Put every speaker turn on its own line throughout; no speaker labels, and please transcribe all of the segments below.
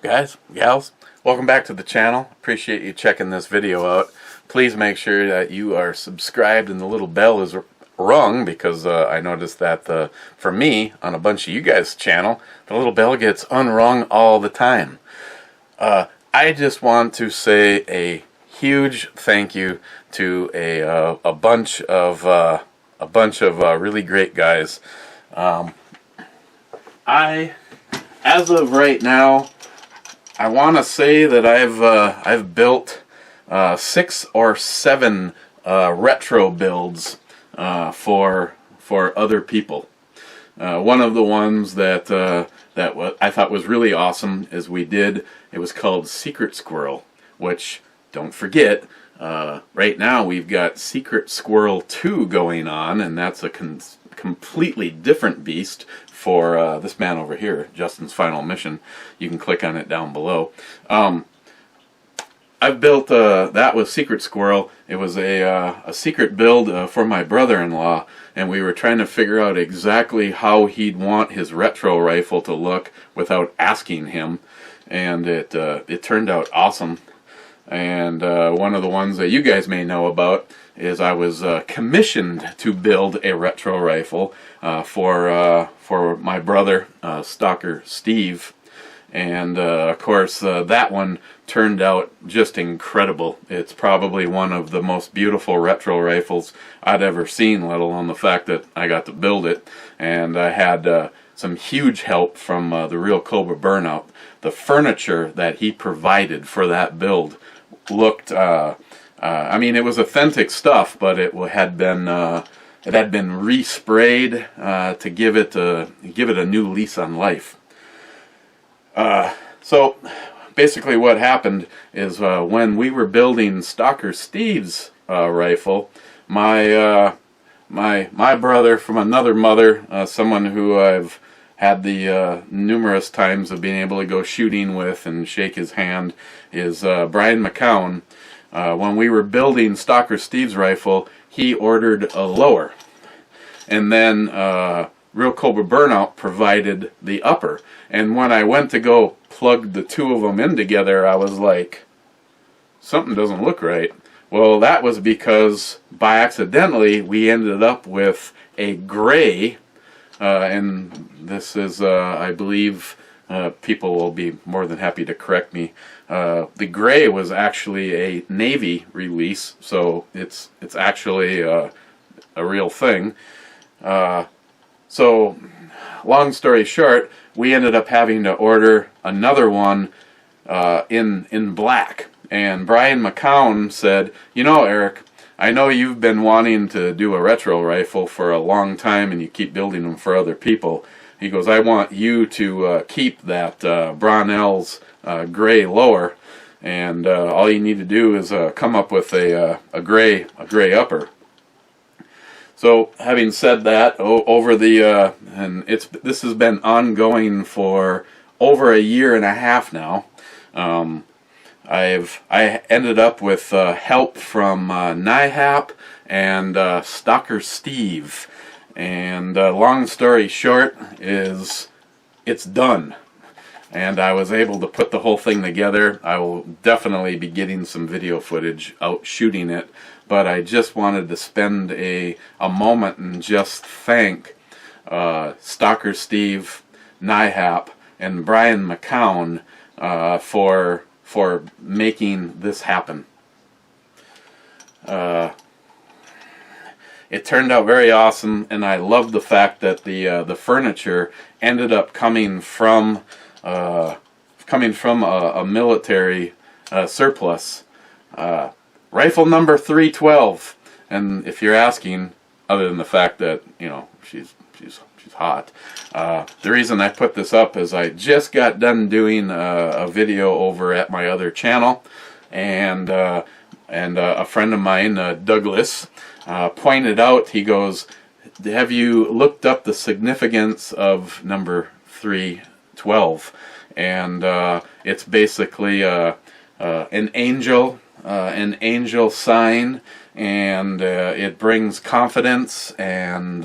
Guys, gals, welcome back to the channel. Appreciate you checking this video out. Please make sure that you are subscribed and the little bell is rung, because I noticed that for me, on a bunch of you guys' channel, the little bell gets unrung all the time. I just want to say a huge thank you to a bunch of really great guys. As of right now, I want to say that I've built 6 or 7 retro builds for other people. One of the ones that I thought was really awesome is it was called Secret Squirrel, which, don't forget, right now we've got Secret Squirrel 2 going on, and that's a completely different beast for this man over here, Justin's Final Mission. You can click on it down below. I've built that with Secret Squirrel. It was a secret build for my brother-in-law, and we were trying to figure out exactly how he'd want his retro rifle to look without asking him, and it turned out awesome. And one of the ones that you guys may know about is I was commissioned to build a retro rifle for my brother, Stalker Steve. And of course that one turned out just incredible. It's probably one of the most beautiful retro rifles I'd ever seen, let alone the fact that I got to build it. And I had some huge help from the real Cobra Burnout. The furniture that he provided for that build looked, I mean, it was authentic stuff, but it had been resprayed to give it a new lease on life. So basically what happened is when we were building Stalker Steve's rifle, my brother from another mother, someone who I've had the numerous times of being able to go shooting with and shake his hand, is Brymckown. When we were building Stalker Steve's rifle, he ordered a lower, and then Real Cobra Burnout provided the upper. And when I went to go plug the two of them in together, I was like, something doesn't look right. Well, that was because by accidentally we ended up with a gray, and this is, I believe, people will be more than happy to correct me. The gray was actually a Navy release, so it's actually a real thing. So, long story short, we ended up having to order another one in black. And Brymckown said, "You know, Eric, I know you've been wanting to do a retro rifle for a long time and you keep building them for other people." He goes, "I want you to keep that Brownell's gray lower, and all you need to do is come up with a gray upper." So, having said that, over the and this has been ongoing for over 1.5 years now. I ended up with help from NYHalf and Stalker Steve, and long story short is it's done. And I was able to put the whole thing together. I will definitely be getting some video footage out shooting it, but I just wanted to spend a moment and just thank Stalker Steve, NYHalf, and Brymckown for making this happen. It turned out very awesome, and I love the fact that the furniture ended up coming from a military surplus. Rifle number 312, and if you're asking, other than the fact that, you know, she's hot, the reason I put this up is I just got done doing a video over at my other channel, and a friend of mine, Douglas, pointed out, he goes, "Have you looked up the significance of number 312? And it's basically an angel an angel sign, and it brings confidence, and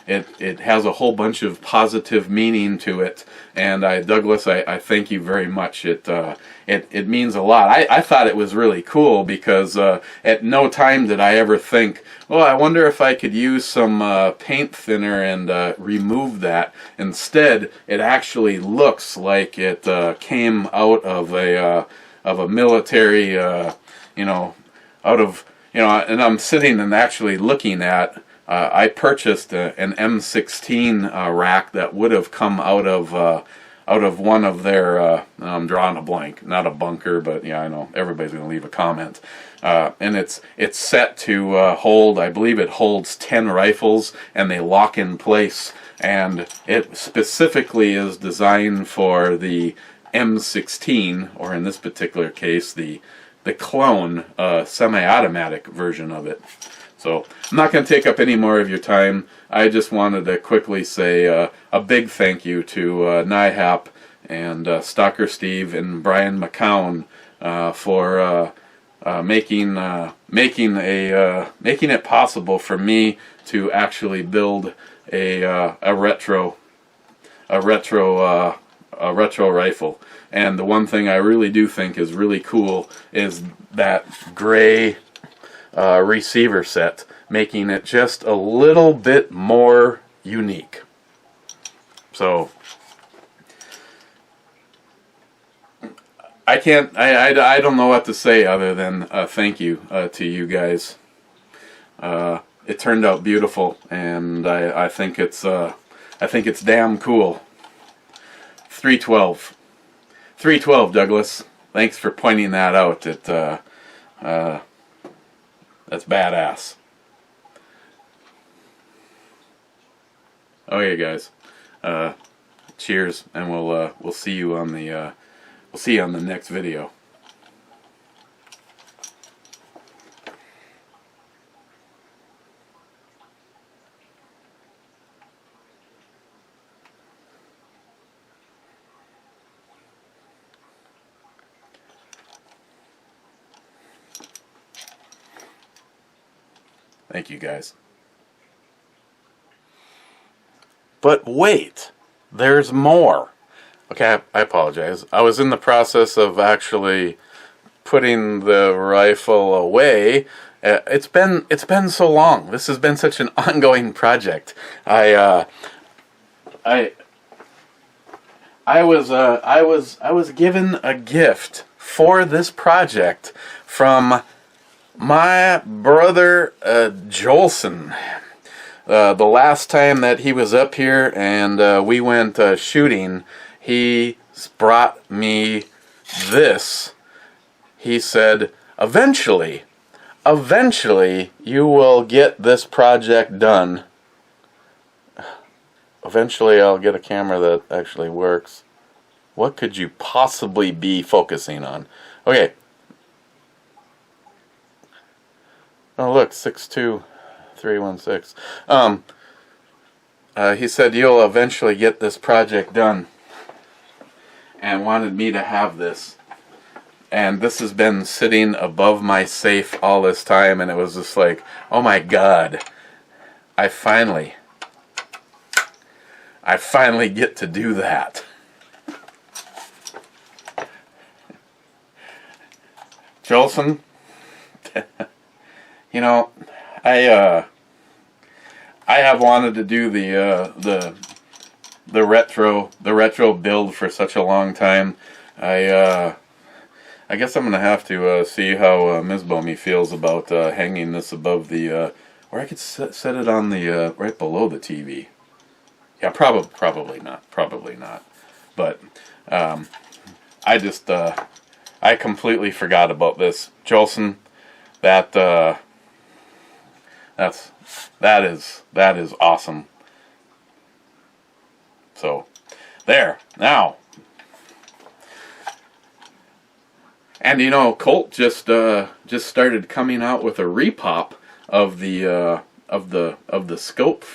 it has a whole bunch of positive meaning to it. And Douglas, I thank you very much. It means a lot. I thought it was really cool because at no time did I ever think, well, I wonder if I could use some paint thinner and remove that. Instead, it actually looks like it came out of a military, and I'm sitting and actually looking at. I purchased an M-16 rack that would have come out of one of their. I'm drawing a blank, not a bunker, but yeah, I know everybody's going to leave a comment. And it's set to hold. I believe it holds 10 rifles, and they lock in place. And it specifically is designed for the M-16, or in this particular case, the clone semi-automatic version of it. So I'm not going to take up any more of your time. I just wanted to quickly say a big thank you to NYHalf and Stalker Steve and Brymckown for making it possible for me to actually build a retro rifle. And the one thing I really do think is really cool is that gray receiver set, making it just a little bit more unique. So I don't know what to say other than thank you to you guys. It turned out beautiful, and I think it's damn cool. 312, Douglas. Thanks for pointing that out. That's badass. Okay, guys. Cheers, and we'll see you on the next video. Thank you, guys. But wait, there's more. Okay, I apologize. I was in the process of actually putting the rifle away. It's been so long. This has been such an ongoing project. I was given a gift for this project from my brother Jolsen. The last time that he was up here and we went shooting, he brought me this. He said, eventually you will get this project done. Eventually I'll get a camera that actually works. What could you possibly be focusing on? Okay. Oh, look, 62316. He said you'll eventually get this project done, and wanted me to have this. And this has been sitting above my safe all this time, and it was just like, oh my God, I finally get to do that. Jolsen, you know, I have wanted to do the retro build for such a long time. I guess I'm gonna have to see how Ms. Bomey feels about hanging this above the, or I could set it on the right below the TV. Yeah, probably not. But I completely forgot about this, Jolsen. That is awesome. So there now. And you know, Colt just started coming out with a repop of the scope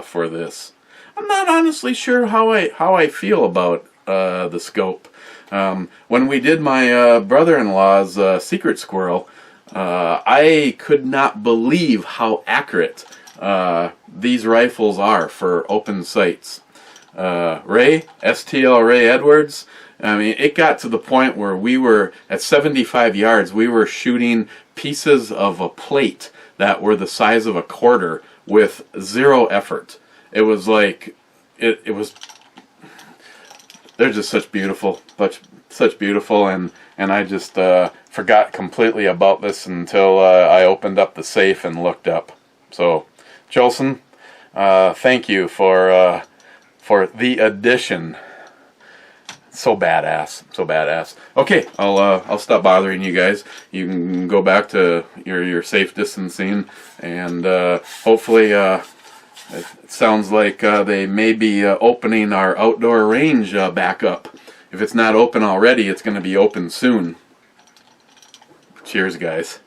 for this. I'm not honestly sure how I feel about the scope. When we did my brother-in-law's secret squirrel, I could not believe how accurate these rifles are for open sights. STL Ray Edwards, I mean, it got to the point where we were at 75 yards, we were shooting pieces of a plate that were the size of a quarter with zero effort. It was like, it was, they're just such beautiful, and I just forgot completely about this until I opened up the safe and looked up. So, Jolsen, thank you for the addition. So badass, so badass. Okay, I'll stop bothering you guys. You can go back to your safe distancing, and hopefully it sounds like they may be opening our outdoor range back up. If it's not open already, it's going to be open soon. Cheers, guys.